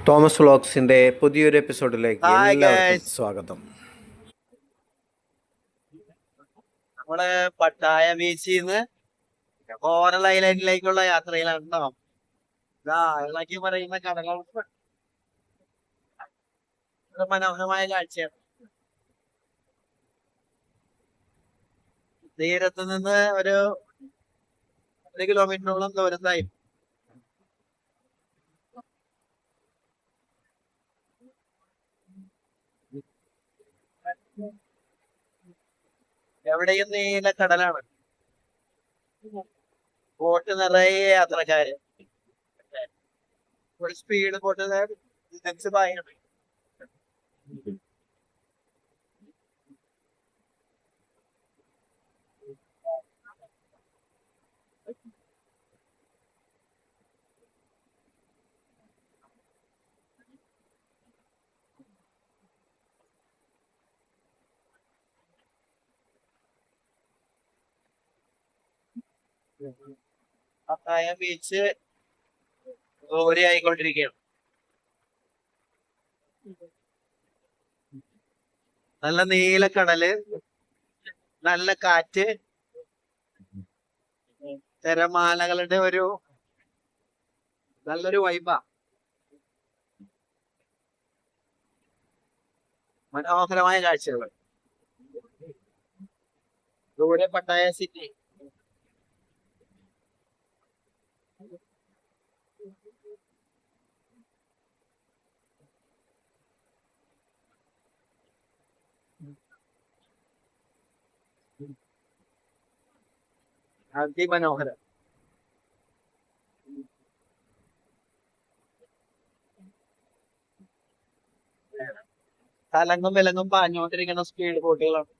Thomas വ്ളോഗ്സിന്റെ പുതിയൊരു എപ്പിസോഡിലേക്ക് hi എല്ലാവർക്കും ഗൈസ്, സ്വാഗതം. നമ്മള് പട്ടായ ബീച്ചിൽ നിന്ന് കോറൽ ഐലൻഡിലേക്കുള്ള യാത്രയിലാണ് കേട്ടോ. ഇതാ ഇളക്കി പറയുന്ന കടലോട്ട് മനോഹരമായ കാഴ്ചയാണ്. തീരത്ത് നിന്ന് ഒരു 1 കിലോമീറ്ററോളം ദൂരത്തായി എവിടെയും നീല കടലാണ്. ബോട്ട് നിറയെ യാത്രക്കാര്, ഒരു സ്പീഡ് ബോട്ട് പായാണ്. പട്ടായ ബീച്ച് ദൂരെയായിക്കൊണ്ടിരിക്കുകയാണ്. നല്ല നീലക്കടല്, നല്ല കാറ്റ്, തിരമാലകളുടെ നല്ലൊരു വൈബാ. മനോഹരമായ കാഴ്ചകൾ. ദൂരെ പട്ടായ സിറ്റി. അതിമനോഹരം. തലങ്ങും വിലങ്ങും പാഞ്ഞുകൊണ്ടിരിക്കുന്ന സ്പീഡ് ബോട്ടുകളാണ്.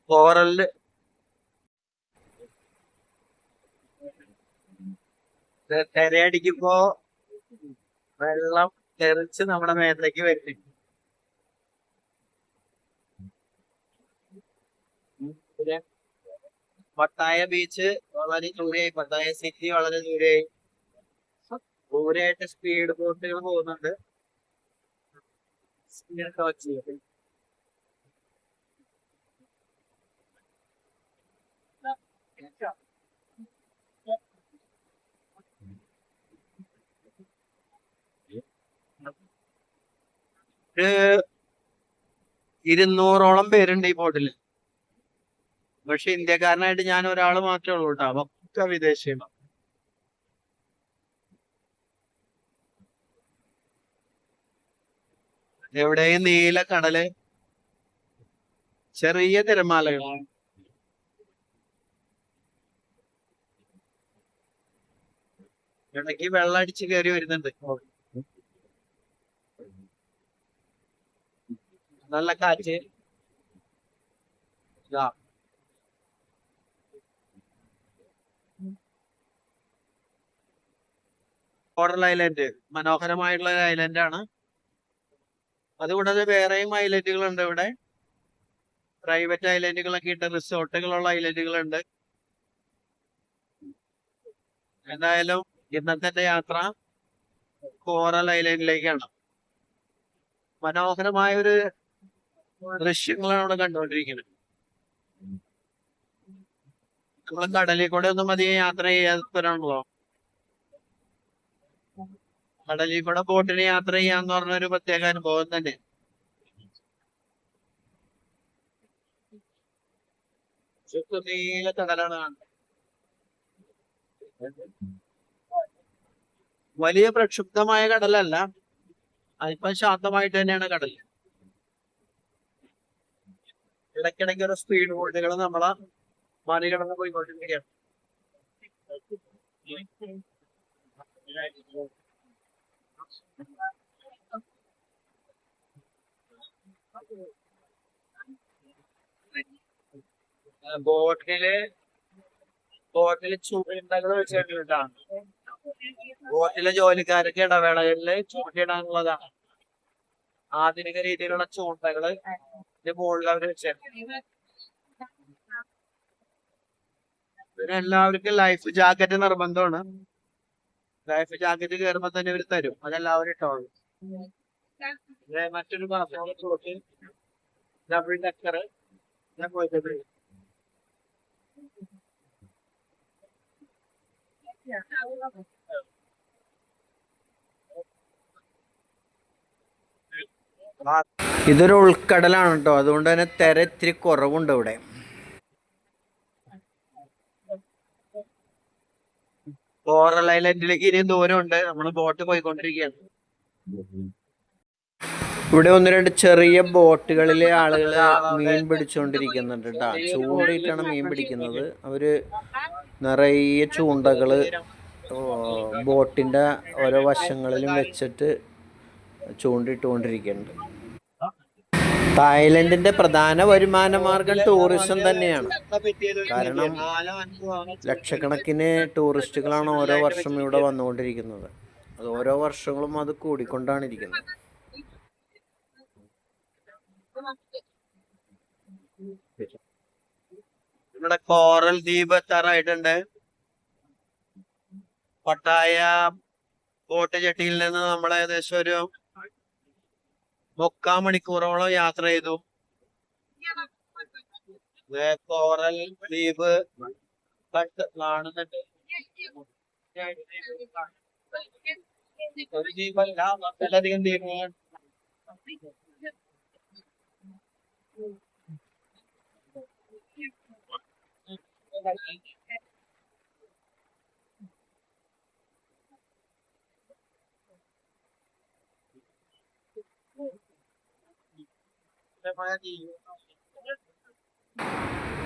കോറലില് തിരയടിക്കുമ്പോ വെള്ളം തെറിച്ച് നമ്മുടെ മേത്തേക്ക് വരും. പട്ടായ ബീച്ച് വളരെ ദൂരെയായി, പട്ടായ സിറ്റി വളരെ ദൂരെയായി. ദൂരെയായിട്ട് സ്പീഡ് ബോട്ടുകൾ പോകുന്നുണ്ട്. ഒരു 200ഓളം പേരുണ്ട് ഈ ബോട്ടില്. പക്ഷെ ഇന്ത്യക്കാരനായിട്ട് ഞാൻ ഒരാൾ മാത്രമേ ഉള്ളൂ കേട്ടോ. ഒക്കെ വിദേശികളാണ്. എവിടെയും നീല കടല്, ചെറിയ തിരമാലകളാണ്. ഇടയ്ക്ക് വെള്ളം അടിച്ച് കയറി വരുന്നുണ്ട്. നല്ല കാറ്റ്. കോറൽ ഐലൻഡ് മനോഹരമായിട്ടുള്ള ഒരു ഐലൻഡാണ്. അതുകൂടാതെ വേറെയും ഐലൻഡുകളുണ്ട് ഇവിടെ. പ്രൈവറ്റ് ഐലൻഡുകളൊക്കെ ഇട്ട് റിസോർട്ടുകളുള്ള ഐലൻഡുകളുണ്ട്. എന്തായാലും ഇന്നത്തെ യാത്ര കോറൽ ഐലൻഡിലേക്കാണ്. മനോഹരമായ ഒരു ദൃശ്യങ്ങളാണ് ഇവിടെ കണ്ടുകൊണ്ടിരിക്കുന്നത്. നമ്മൾ കടലിൽ കൂടെ ഒന്നും അധികം യാത്ര ചെയ്യാത്തവരാണല്ലോ. കടലിൽ കൂടെ ബോട്ടിന് യാത്ര ചെയ്യാന്ന് പറഞ്ഞൊരു പ്രത്യേക അനുഭവം തന്നെ. നീല കടലാണ് കാണുന്നത്. വലിയ പ്രക്ഷുബ്ധമായ കടലല്ല, അല്പം ശാന്തമായിട്ട് തന്നെയാണ് കടൽ. ഇടയ്ക്കിടയ്ക്ക് ഒരു സ്പീഡ് ബോട്ടുകൾ നമ്മളെ മറികടന്ന് പോയിക്കൊണ്ടിരിക്കുകയാണ്. ബോട്ടില് ചുണ്ടകൾ വെച്ചിട്ടാണ്. ബോട്ടിലെ ജോലിക്കാർക്ക് ഇടവേളകളില് ചൂണ്ടിടാനുള്ളതാണ്. ആധുനിക രീതിയിലുള്ള ചൂണ്ടകള് ഇതിന്റെ മുകളിൽ അവർ വെച്ചിട്ടുണ്ട്. പിന്നെ എല്ലാവർക്കും ലൈഫ് ജാക്കറ്റ് നിർബന്ധമാണ്. ലൈഫ് ജാക്കറ്റ് കയറുമ്പോ തന്നെ ഇവർ തരും, അതെല്ലാവരും ഇട്ടോളൂ. മറ്റൊരു ബോട്ട് ഡബിൾ ഡക്കർ ഞാൻ പോയിട്ടുണ്ട്. ഇതൊരു ഉൾക്കടലാണ് കേട്ടോ, അതുകൊണ്ട് തന്നെ തിര ഇത്തിരി കുറവുണ്ട് ഇവിടെ. കോറൽ ഐലൻഡിലേക്ക് ഇനിയും ദൂരമുണ്ട്. നമ്മൾ ബോട്ട് പോയിക്കൊണ്ടിരിക്കുകയാണ്. ഇവിടെ ഒന്ന് രണ്ട് ചെറിയ ബോട്ടുകളിലെ ആളുകൾ മീൻ പിടിച്ചുകൊണ്ടിരിക്കുന്നുണ്ട് കേട്ടോ. ചൂണ്ടയിട്ടാണ് മീൻ പിടിക്കുന്നത്. അവര് നിറയെ ചൂണ്ടകള് ബോട്ടിന്റെ ഓരോ വശങ്ങളിലും വെച്ചിട്ട് ചൂണ്ടിട്ടുകൊണ്ടിരിക്കുന്നുണ്ട്. തായ്ലൻഡിന്റെ പ്രധാന വരുമാന മാർഗം ടൂറിസം തന്നെയാണ്. കാരണം ലക്ഷക്കണക്കിന് ടൂറിസ്റ്റുകളാണ് ഓരോ വർഷം ഇവിടെ വന്നുകൊണ്ടിരിക്കുന്നത്. അത് ഓരോ വർഷങ്ങളും അത് കൂടിക്കൊണ്ടാണ് ഇരിക്കുന്നത്. ഇവിടെ കോറൽ ദ്വീപ് എത്താറായിട്ടുണ്ട്. പട്ടായ ബോട്ട് ജെട്ടിയിൽ നിന്ന് നമ്മൾ ഏകദേശം ഒരു 3/4 മണിക്കൂറോളം യാത്ര ചെയ്തു. കോറൽ ദ്വീപ് കാണുന്നുണ്ട്. ഒരു ദ്വീപല്ല, വളരെയധികം ദ്വീപുകൾ.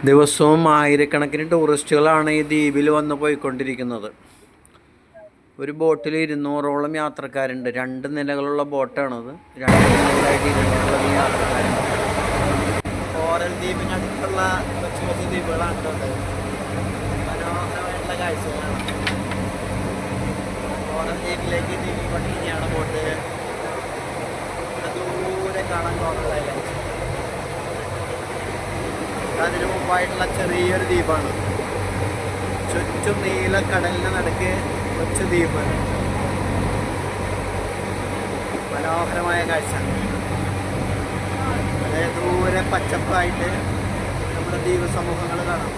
ദിവസവും ആയിരക്കണക്കിന് ടൂറിസ്റ്റുകളാണ് ഈ ദ്വീപിൽ വന്ന് പോയിക്കൊണ്ടിരിക്കുന്നത്. ഒരു ബോട്ടിൽ 200ഓളം യാത്രക്കാരുണ്ട്. 2 നിലകളുള്ള ബോട്ടാണത്. 2 നിലകളായിട്ട് 200ഓളം യാത്രക്കാരുണ്ട്. കോറൽ ദ്വീപിനടുത്തുള്ള കൊച്ചു കൊച്ചു ദ്വീപുകളാണ് മനോഹരമായിട്ടുള്ള കാഴ്ചകളാണ്. കോറൽ ദ്വീപിലേക്ക് നീങ്ങിക്കൊണ്ടിരിക്കുകയാണ് ബോട്ട്. ദൂരെ കാണാൻ കോറൽ ഐലൻഡ്. അതിനു മുമ്പായിട്ടുള്ള ചെറിയൊരു ദ്വീപാണ്. ചുറ്റും നീല കടലിന് നടുക്ക് കൊച്ചു ദ്വീപ്. മനോഹരമായ കാഴ്ച. അതേ ദൂരെ പച്ചപ്പായിട്ട് നമ്മുടെ ദ്വീപ് സമൂഹങ്ങൾ കാണാം.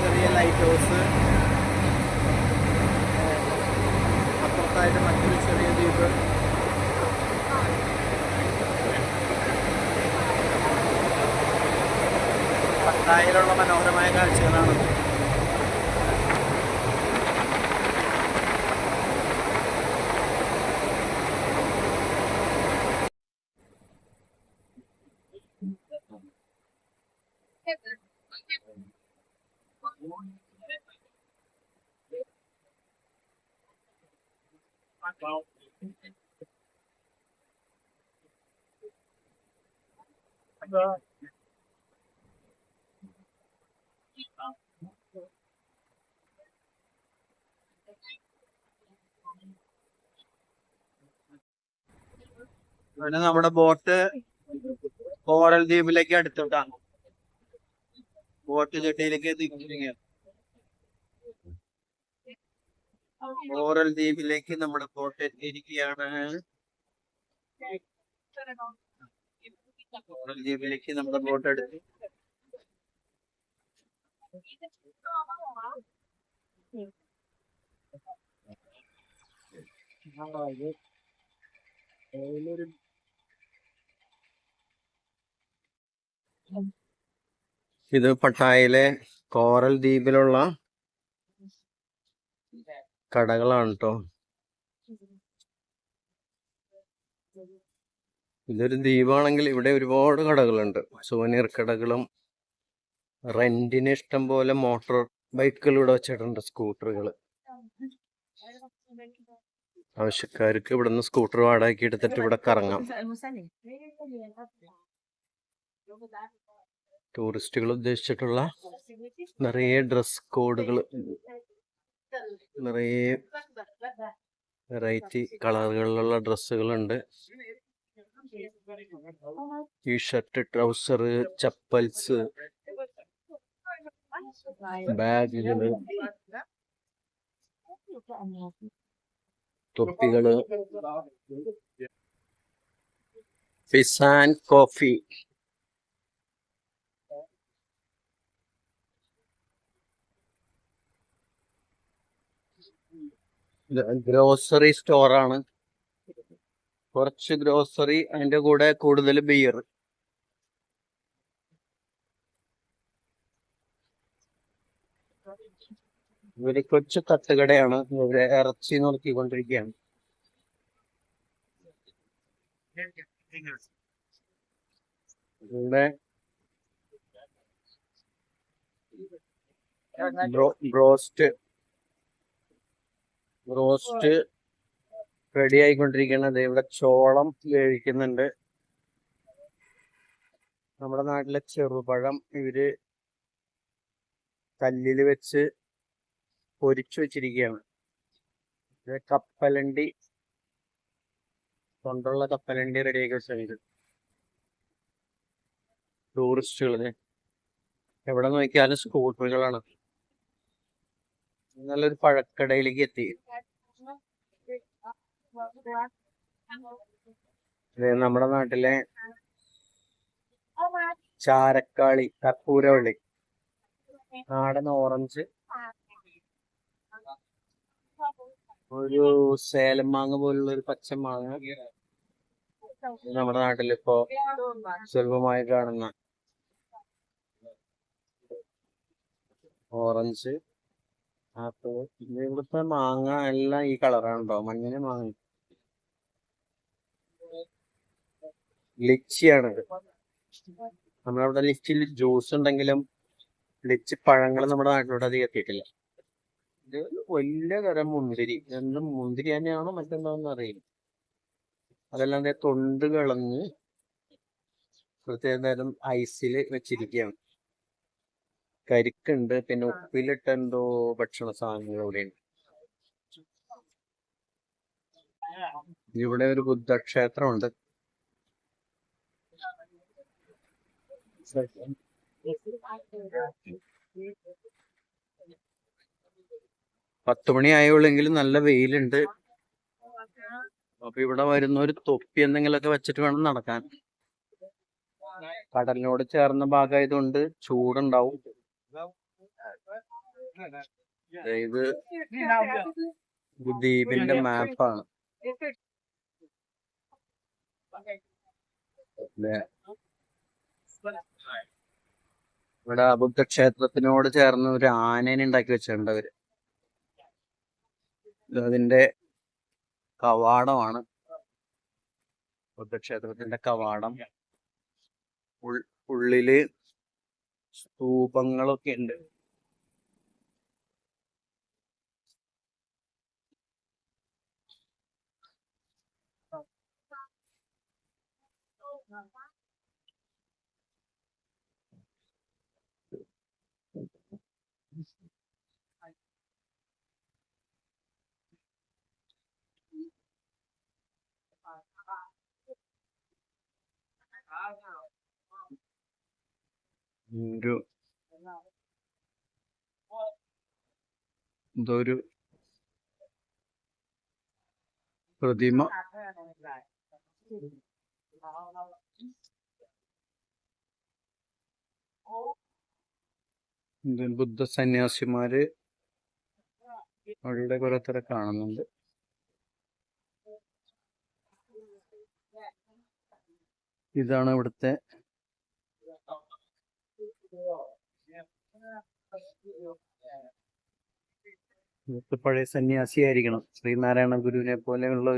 ചെറിയ ലൈറ്റ് ഹൗസ്, അപ്പുറത്തായിട്ട് മറ്റൊരു ചെറിയ ദ്വീപ്. പട്ടായയിലുള്ള മനോഹരമായ കാഴ്ചകളാണ്. പിന്നെ നമ്മുടെ ബോട്ട് കോറൽ ദ്വീപിലേക്ക് അടുത്തിട്ടാണ്. ബോട്ട് ജെട്ടിയിലേക്ക് എത്തിക്കൊണ്ടിരിക്കുകയാണ്. കോറൽ ദ്വീപിലേക്ക് നമ്മുടെ ബോട്ട് എത്തിയിരിക്കുകയാണ്. കോറൽ ദ്വീപിലേക്ക് നമ്മുടെ ബോട്ട് എടുത്തു. ഇത് പട്ടായയിലെ കോറൽ ദ്വീപിലുള്ള കടകളാണ് കേട്ടോ. ഇതൊരു ദ്വീപാണെങ്കിൽ ഇവിടെ ഒരുപാട് കടകളുണ്ട്. സുവനീർ കടകളും റെന്റിന് ഇഷ്ടം പോലെ മോട്ടോർ ബൈക്കുകൾ ഇവിടെ വെച്ചിട്ടുണ്ട്, സ്കൂട്ടറുകൾ. ആവശ്യക്കാർക്ക് ഇവിടുന്ന് സ്കൂട്ടർ വാടകയ്ക്ക് എടുത്തിട്ട് ഇവിടെ കറങ്ങാം. ടൂറിസ്റ്റുകൾ ഉദ്ദേശിച്ചിട്ടുള്ള നിറയെ ഡ്രസ് കോഡുകൾ നിറയെ വെറൈറ്റി കളറുകളിലുള്ള ഡ്രസ്സുകളുണ്ട്. ടീഷർട്ട്, ട്രൗസർ, ചപ്പൽസ്, ബാഗുകള്, തൊപ്പികള്, ഫിസാൻ കോഫി, ഗ്രോസറി സ്റ്റോറാണ്. കുറച്ച് ഗ്രോസറി, അതിന്റെ കൂടെ കൂടുതൽ ബിയർ. ഇവര് കൊച്ചു തട്ടുകടയാണ്. ഇവര് ഇറച്ചി നോക്കിക്കൊണ്ടിരിക്കുകയാണ്. ഇവിടെ ബ്രോസ്റ്റ് റെഡി ആയിക്കൊണ്ടിരിക്കുന്നത്. ഇവിടെ ചോളം വേവിക്കുന്നുണ്ട്. നമ്മുടെ നാട്ടിലെ ചെറുപഴം ഇവര് കല്ലില് വെച്ച് പൊരിച്ചു വെച്ചിരിക്കുകയാണ്. ഇത് കപ്പലണ്ടി കൊണ്ടുള്ള കപ്പലണ്ടി റെഡിയാക്കി വെച്ചത്. ടൂറിസ്റ്റുകള് എവിടെ നോക്കിയാലും സ്കൂട്ടറുകളാണ്. നല്ലൊരു പഴക്കടയിലേക്ക് എത്തി. നമ്മുടെ നാട്ടിലെ ചാരക്കാളി, കർപ്പൂരവള്ളി, നാടൻ ഓറഞ്ച്, ഒരു സേലം മാങ്ങ പോലുള്ള ഒരു പച്ച മാങ്ങ നമ്മുടെ നാട്ടിലിപ്പോ സുലഭമായി കാണുന്ന ഓറഞ്ച്, ആപ്പിൾ. ഇവിടുത്തെ മാങ്ങ എല്ലാം ഈ കളറാണുണ്ടോ, മഞ്ഞന് മാങ്ങ. ലിച്ചിയാണിത്. നമ്മളവിടെ ലിച്ചിൽ ജ്യൂസ് ഉണ്ടെങ്കിലും ലിച്ചി പഴങ്ങൾ നമ്മുടെ നാട്ടിലോട്ട് അധികം എത്തിയിട്ടില്ല. ഇത് വലിയ തരം മുന്തിരി. രണ്ടും മുന്തിരി തന്നെയാണോ മറ്റെന്താണെന്ന് അറിയില്ല. അതെല്ലാം തൊണ്ട് കളഞ്ഞ് പ്രത്യേക തരം ഐസിൽ വെച്ചിരിക്കുകയാണ്. കരിക്കുണ്ട്, പിന്നെ ഉപ്പിലിട്ട എന്തോ ഭക്ഷണ സാധനങ്ങൾ ഇവിടെയുണ്ട്. ഇവിടെ ഒരു ബുദ്ധക്ഷേത്രമുണ്ട്. പത്തുമണി ആയുള്ളെങ്കിലും നല്ല വെയിലുണ്ട്. അപ്പൊ ഇവിടെ വരുന്ന ഒരു തൊപ്പി എന്തെങ്കിലുമൊക്കെ വെച്ചിട്ട് വേണം നടക്കാൻ. കടലിനോട് ചേർന്ന ഭാഗമായതുകൊണ്ട് ചൂടുണ്ടാവും. ഇത് ദ്വീപിന്റെ മാപ്പാണ്. ഇവിടെ ബുദ്ധക്ഷേത്രത്തിനോട് ചേർന്ന് ഒരു ആനേനെ ഉണ്ടാക്കി വെച്ചിട്ടുണ്ട് അവര്. അതിന്റെ കവാടമാണ്. ബുദ്ധക്ഷേത്രത്തിന്റെ കവാടം. ഉള്ളില് സ്തൂപങ്ങളൊക്കെ ഉണ്ട്. എന്തോ പ്രതിമ. ബുദ്ധ സന്യാസിമാര് അവരുടെ കുറെ കാണുന്നുണ്ട്. ഇതാണ് ഇവിടുത്തെ പഴയ സന്യാസിയായിരിക്കണം. ശ്രീനാരായണ ഗുരുവിനെ പോലെയുള്ള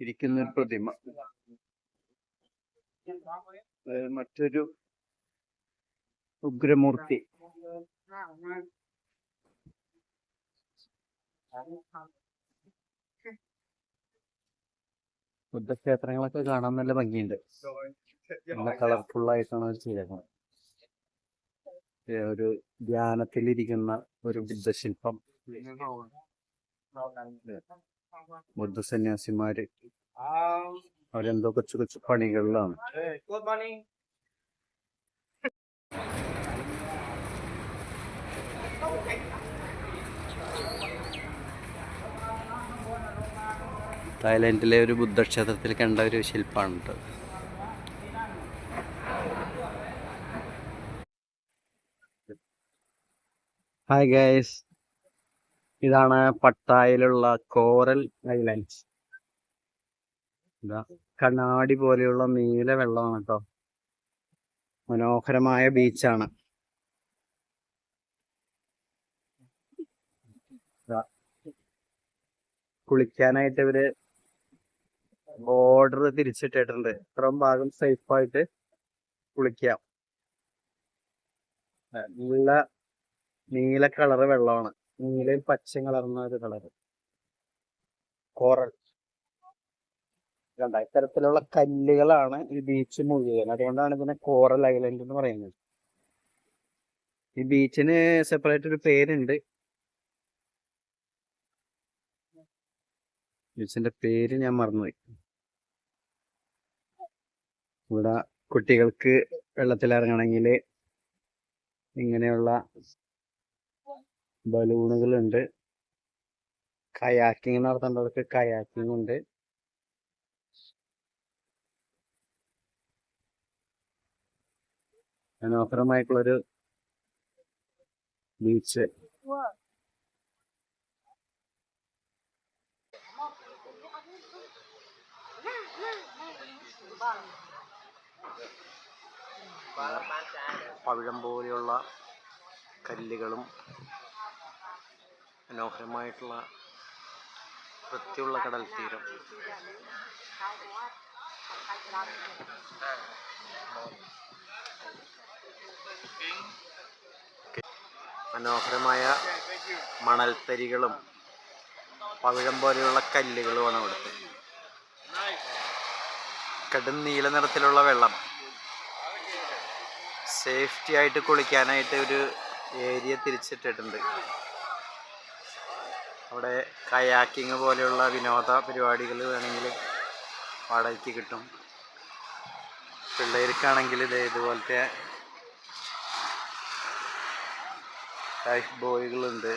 ഇരിക്കുന്ന ഒരു പ്രതിമ. മറ്റൊരു ഉഗ്രമൂർത്തി. ബുദ്ധക്ഷേത്രങ്ങളൊക്കെ കാണാൻ നല്ല ഭംഗിയുണ്ട്. നല്ല കളർഫുൾ ആയിട്ടാണ് അവർ ചെയ്തേക്കുന്നത്. ഒരു ധ്യാനത്തിലിരിക്കുന്ന ഒരു ബുദ്ധശില്പം. ബുദ്ധസന്യാസിമാര് അവരെന്തോ കൊച്ചു കൊച്ചു പണികളിലാണ്. തായ്ലൻഡിലെ ഒരു ബുദ്ധക്ഷേത്രത്തിൽ കണ്ട ഒരു ശില്പമാണ് കേട്ടോ. ഹായ് ഗൈസ്, ഇതാണ് പട്ടായയിലുള്ള കോറൽ ഐലൻഡ്സ്. ഇതാ കണ്ണാടി പോലെയുള്ള നീല വെള്ളമാണ് കേട്ടോ. മനോഹരമായ ബീച്ചാണ്. കുളിക്കാനായിട്ട് ഇവര് ബോർഡർ തിരിച്ചിട്ടിട്ടുണ്ട്. ഇത്രയും ഭാഗം സേഫായിട്ട് കുളിക്കാം. നല്ല നീല കളറ് വെള്ളമാണ്. നീലയും പച്ചയും കളർന്ന ഒരു കളറ് കോറൽ. കണ്ട ഇത്തരത്തിലുള്ള കല്ലുകളാണ് ഈ ബീച്ച് മുഴുവൻ. അതുകൊണ്ടാണ് ഇതിനെ കോറൽ ഐലൻഡ് എന്ന് പറയുന്നത്. ഈ ബീച്ചിന് സെപ്പറേറ്റ് ഒരു പേരുണ്ട്. ബീച്ചിന്റെ പേര് ഞാൻ മറന്നുപോയി. ഇവിടെ കുട്ടികൾക്ക് വെള്ളത്തിലിറങ്ങണമെങ്കിൽ ഇങ്ങനെയുള്ള ബലൂണുകളുണ്ട്. കയാക്കിങ് നടത്തേണ്ടവർക്ക് കയാക്കിങ് ഉണ്ട്. മനോഹരമായിട്ടുള്ളൊരു ബീച്ച്. പവിഴം പോലെയുള്ള കല്ലുകളും മനോഹരമായിട്ടുള്ള വൃത്തിയുള്ള കടൽ തീരം. മനോഹരമായ മണൽത്തരികളും പവിഴം പോലെയുള്ള കല്ലുകളുമാണ് അവിടുത്തെ. കടും നീല നിറത്തിലുള്ള വെള്ളം. സേഫ്റ്റി ആയിട്ട് കുളിക്കാനായിട്ട് ഒരു ഏരിയ തിരിച്ചിട്ടിട്ടുണ്ട്. അവിടെ കയാക്കിങ് പോലെയുള്ള വിനോദ പരിപാടികൾ വേണമെങ്കിൽ വാടകയ്ക്ക് കിട്ടും. പിള്ളേർക്കാണെങ്കിൽ ഇതുപോലത്തെ ലൈഫ് ബോയ്കളുണ്ട്.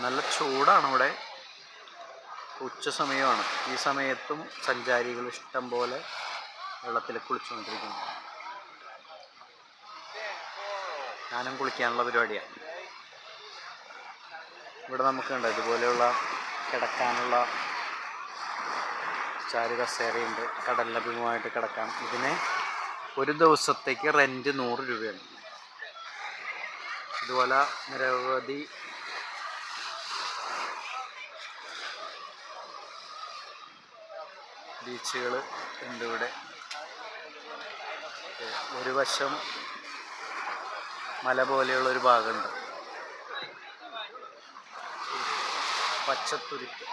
നല്ല ചൂടാണ് ഇവിടെ. ഉച്ച സമയമാണ്. ഈ സമയത്തും സഞ്ചാരികൾ ഇഷ്ടം പോലെ വെള്ളത്തിൽ കുളിച്ചുകൊണ്ടിരിക്കുന്നു. ഞാനും കുളിക്കാനുള്ള പരിപാടിയാണ്. ഇവിടെ നമുക്കുണ്ട് ഇതുപോലെയുള്ള കിടക്കാനുള്ള ചാരു കസേരയുണ്ട്. കടലഭിമുഖമായിട്ട് കിടക്കാം. ഇതിന് ഒരു ദിവസത്തേക്ക് റെൻറ്റ് 100 രൂപയാണ്. ഇതുപോലെ നിരവധി ബീച്ചുകൾ ഉണ്ട് ഇവിടെ. ഒരു വശം മല പോലെയുള്ളൊരു ഭാഗമുണ്ട്. പച്ചത്തുരുത്ത്.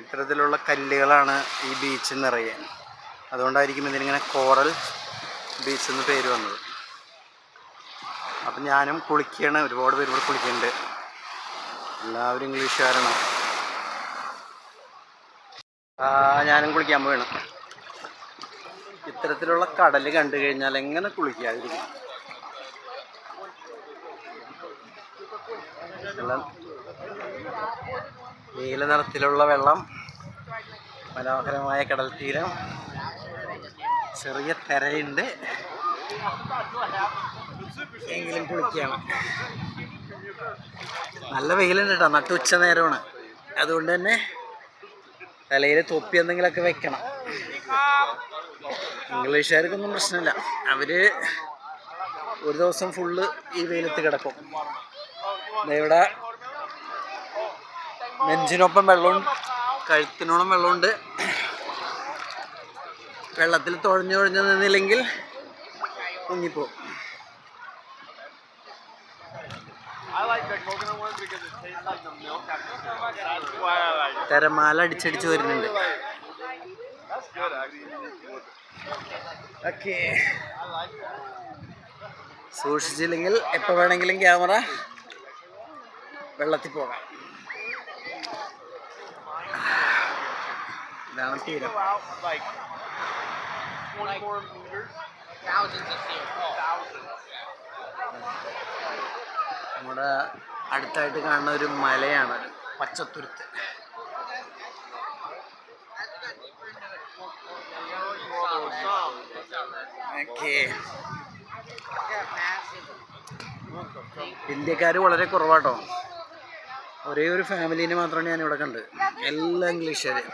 ഇത്തരത്തിലുള്ള കല്ലുകളാണ് ഈ ബീച്ച് നിറയെ. അതുകൊണ്ടായിരിക്കും ഇതിനിങ്ങനെ കോറൽ ബീച്ച് എന്ന് പേര് വന്നത്. അപ്പം ഞാനും കുളിക്കുകയാണ്. ഒരുപാട് പേര് ഇവിടെ കുളിക്കുന്നുണ്ട്. എല്ലാവരും ഇംഗ്ലീഷുകാരാണ്. ഞാനും കുളിക്കാൻ പോവാണ്. ഇത്തരത്തിലുള്ള കടൽ കണ്ടു കഴിഞ്ഞാൽ എങ്ങനെ കുളിക്കാതിരിക്കും? നീല നിറത്തിലുള്ള വെള്ളം, മനോഹരമായ കടൽ തീരം, ചെറിയ തിരയുണ്ട്. എങ്കിലും കുളിക്കുകയാണ്. നല്ല വെയിലുണ്ട് കേട്ടോ. നട്ടു ഉച്ച നേരമാണ്. അതുകൊണ്ട് തന്നെ തലയിൽ തൊപ്പി എന്തെങ്കിലുമൊക്കെ വെക്കണം. ഇംഗ്ലീഷുകാർക്കൊന്നും പ്രശ്നമില്ല. അവർ ഒരു ദിവസം ഫുള്ള് ഈ വെയിലത്ത് കിടക്കും. ഇവിടെ നെഞ്ചിനൊപ്പം വെള്ളവും കഴുത്തിനോളം വെള്ളമുണ്ട്. വെള്ളത്തിൽ തുഴഞ്ഞു നിന്നില്ലെങ്കിൽ മുങ്ങിപ്പോവും. തിരമാല അടിച്ചടിച്ച് വരുന്നുണ്ട്. ഓക്കേ, സൂക്ഷിച്ചില്ലെങ്കിൽ എപ്പോൾ വേണമെങ്കിലും ക്യാമറ വെള്ളത്തിൽ പോകാം. ഇതാണ് തീരം. നമ്മുടെ അടുത്തായിട്ട് കാണുന്ന ഒരു മലയാണ് പച്ചത്തുരുത്ത്. ഇന്ത്യക്കാർ വളരെ കുറവാട്ടോ. ഒരേ ഒരു ഫാമിലീനെ മാത്രമാണ് ഞാനിവിടെ കണ്ടത്. എല്ലാ ഇംഗ്ലീഷുകാർ.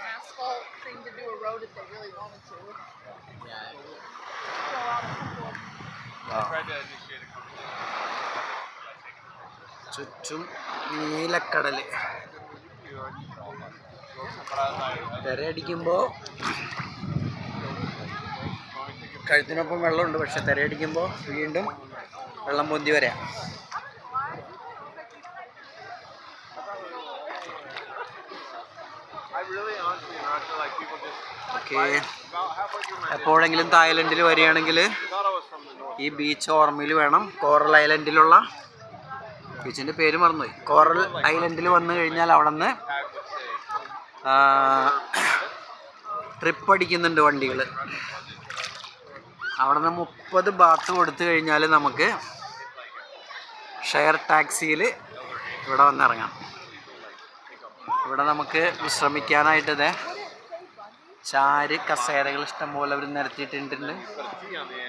ചുറ്റും നീലക്കടല്. തിരയടിക്കുമ്പോൾ കഴുത്തിനൊപ്പം വെള്ളമുണ്ട്, പക്ഷെ തിരയടിക്കുമ്പോൾ വീണ്ടും വെള്ളം പൊന്തി വരാം. ഓക്കെ, എപ്പോഴെങ്കിലും തായ്ലൻഡിൽ വരികയാണെങ്കിൽ ഈ ബീച്ച് ഓർമ്മയിൽ വേണം. കോറൽ ഐലൻഡിലുള്ള ബീച്ചിൻ്റെ പേര് മറന്നുപോയി. കോറൽ ഐലൻഡിൽ വന്നു കഴിഞ്ഞാൽ അവിടെ നിന്ന് ട്രിപ്പ് അടിക്കുന്നുണ്ട് വണ്ടികൾ. അവിടെ നിന്ന് 30 ബാത്ത് കൊടുത്തു കഴിഞ്ഞാൽ നമുക്ക് ഷെയർ ടാക്സിയിൽ ഇവിടെ വന്നിറങ്ങാം. ഇവിടെ നമുക്ക് വിശ്രമിക്കാനായിട്ട് ഇതേ ചാര് കസേരകൾ ഇഷ്ടംപോലെ അവർ നിരത്തിയിട്ടുണ്ട്.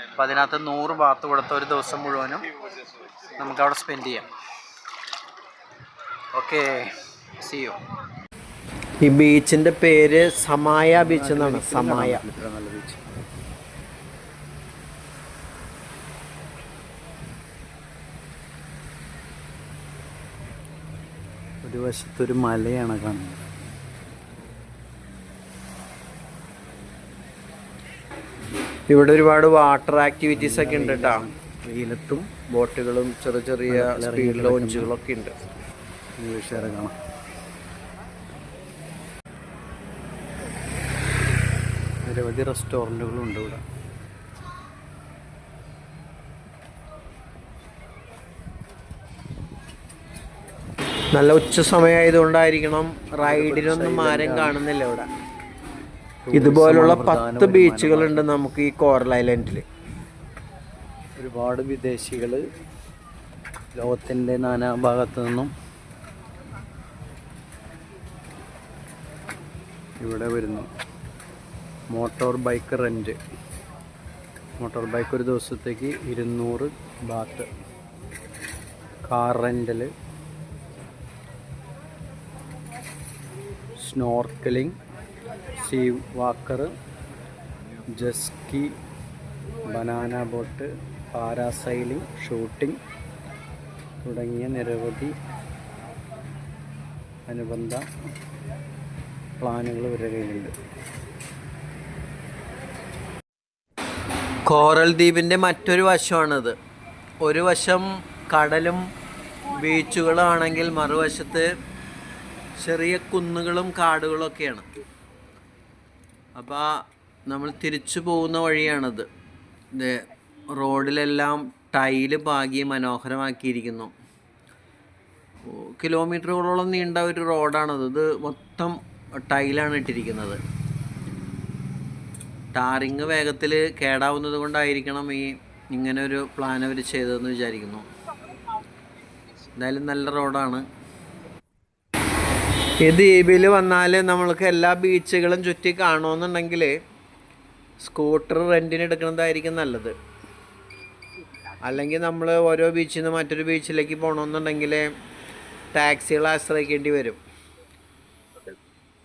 അപ്പം അതിനകത്ത് 100 ബാത്ത് കൊടുത്ത ഒരു ദിവസം മുഴുവനും നമുക്കവിടെ സ്പെൻഡ് ചെയ്യാം. Okay, see you. ഈ ബീച്ചിൻ്റെ പേര് സമായ ബീച്ച് എന്നാണ്. സമായ. നല്ല ബീച്ച്. ഒരു വശത്തൊരു മലയാണ് കാണുന്നത്. ഇവിടെ ഒരുപാട് വാട്ടർ ആക്ടിവിറ്റീസ് ഒക്കെ ഉണ്ട് കേട്ടോ. വെയിലത്തും ബോട്ടുകളും ചെറിയ ചെറിയ സ്പീഡ് ലോഞ്ചുകളൊക്കെ ഉണ്ട്. കാണാം. നിരവധി റെസ്റ്റോറൻറ്റുകളും ഉണ്ട് ഇവിടെ. നല്ല ഉച്ച സമയമായതുകൊണ്ടായിരിക്കണം റൈഡിനൊന്നും ആരും കാണുന്നില്ല ഇവിടെ. ഇതുപോലുള്ള 10 ബീച്ചുകളുണ്ട് നമുക്ക് ഈ കോറൽ ഐലൻഡിൽ. ഒരുപാട് വിദേശികൾ ലോകത്തിൻ്റെ നാനാഭാഗത്തു നിന്നും ഇവിടെ വരുന്നു. Motor bike rent. Motor bike ഒരു ദിവസത്തേക്ക് 200 baht. Car rental, snorkelling, sea walker, jet ski, banana boat, parasailing, shooting തുടങ്ങിയ നിരവധി അനുബന്ധ പ്ലാനുകൾ ഇവരുടെ കയ്യിലുണ്ട്. കോറൽ ദ്വീപിൻ്റെ മറ്റൊരു വശമാണിത്. ഒരു വശം കടലും ബീച്ചുകളാണെങ്കിൽ മറുവശത്ത് ചെറിയ കുന്നുകളും കാടുകളൊക്കെയാണ്. അപ്പോൾ നമ്മൾ തിരിച്ചു പോകുന്ന വഴിയാണിത്. ഇത് റോഡിലെല്ലാം ടൈല് പാകി മനോഹരമാക്കിയിരിക്കുന്നു. കിലോമീറ്ററുകളോളം നീണ്ട ഒരു റോഡാണത്. ഇത് മൊത്തം ടൈലാണ് ഇട്ടിരിക്കുന്നത്. ടാറിങ് വേഗത്തിൽ കേടാവുന്നത് കൊണ്ടായിരിക്കണം ഇങ്ങനെ ഒരു പ്ലാൻ അവർ ചെയ്തതെന്ന് വിചാരിക്കുന്നു. എന്തായാലും നല്ല റോഡാണ്. ഈ ദ്വീപിൽ വന്നാൽ നമ്മൾക്ക് എല്ലാ ബീച്ചുകളും ചുറ്റി കാണുമെന്നുണ്ടെങ്കിൽ സ്കൂട്ടർ റെൻറ്റിന് എടുക്കുന്നതായിരിക്കും നല്ലത്. അല്ലെങ്കിൽ നമ്മൾ ഓരോ ബീച്ചിൽ നിന്ന് മറ്റൊരു ബീച്ചിലേക്ക് പോകണമെന്നുണ്ടെങ്കിൽ ടാക്സികളെ ആശ്രയിക്കേണ്ടി വരും.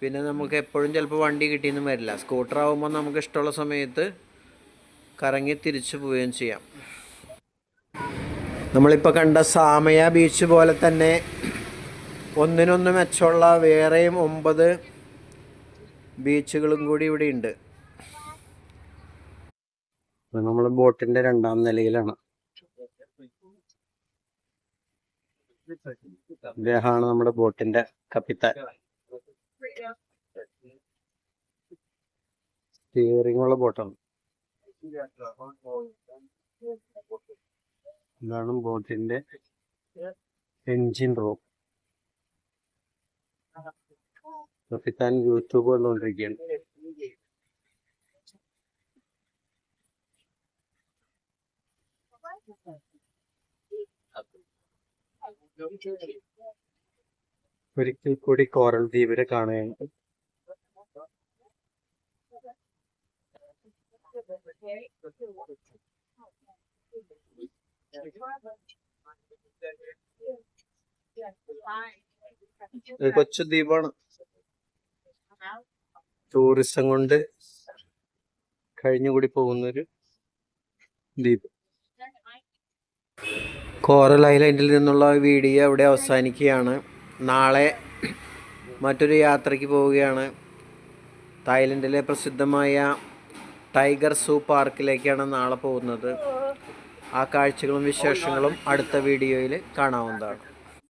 പിന്നെ നമുക്ക് എപ്പോഴും ചിലപ്പോൾ വണ്ടി കിട്ടിയെന്നും വരില്ല. സ്കൂട്ടർ ആകുമ്പോൾ നമുക്ക് ഇഷ്ടമുള്ള സമയത്ത് കറങ്ങി തിരിച്ചു പോവുകയും ചെയ്യാം. നമ്മളിപ്പോൾ കണ്ട സാമയ ബീച്ച് പോലെ തന്നെ ഒന്നിനൊന്ന് മെച്ചമുള്ള വേറെയും 9 ബീച്ചുകളും കൂടി ഇവിടെ ഉണ്ട്. നമ്മൾ ബോട്ടിന്റെ 2ാം നിലയിലാണ്. ഇദ്ദേഹമാണ് നമ്മുടെ ബോട്ടിന്റെ കപ്പിത്താൻ. സ്റ്റിയറിംഗ് ഉള്ള ബോട്ടാണ്. ഇതാണ് ബോട്ടിന്റെ എൻജിൻ റൂം. കപ്പിത്താൻ യൂട്യൂബ് വന്നുകൊണ്ടിരിക്കുകയാണ്. ഒരിക്കൽ കൂടി കോറൽ ദ്വീപിനെ കാണുകയാണ്. ഒരു കൊച്ചു ദ്വീപാണ്. ടൂറിസം കൊണ്ട് കഴിഞ്ഞുകൂടി പോകുന്നൊരു ദ്വീപ്. കോറൽ ഐലൻഡിൽ നിന്നുള്ള വീഡിയോ ഇവിടെ അവസാനിക്കുകയാണ്. നാളെ മറ്റൊരു യാത്രയ്ക്ക് പോവുകയാണ്. തായ്ലൻഡിലെ പ്രസിദ്ധമായ ടൈഗർ സൂ പാർക്കിലേക്കാണ് നാളെ പോകുന്നത്. ആ കാഴ്ചകളും വിശേഷങ്ങളും അടുത്ത വീഡിയോയിൽ കാണാവുന്നതാണ്.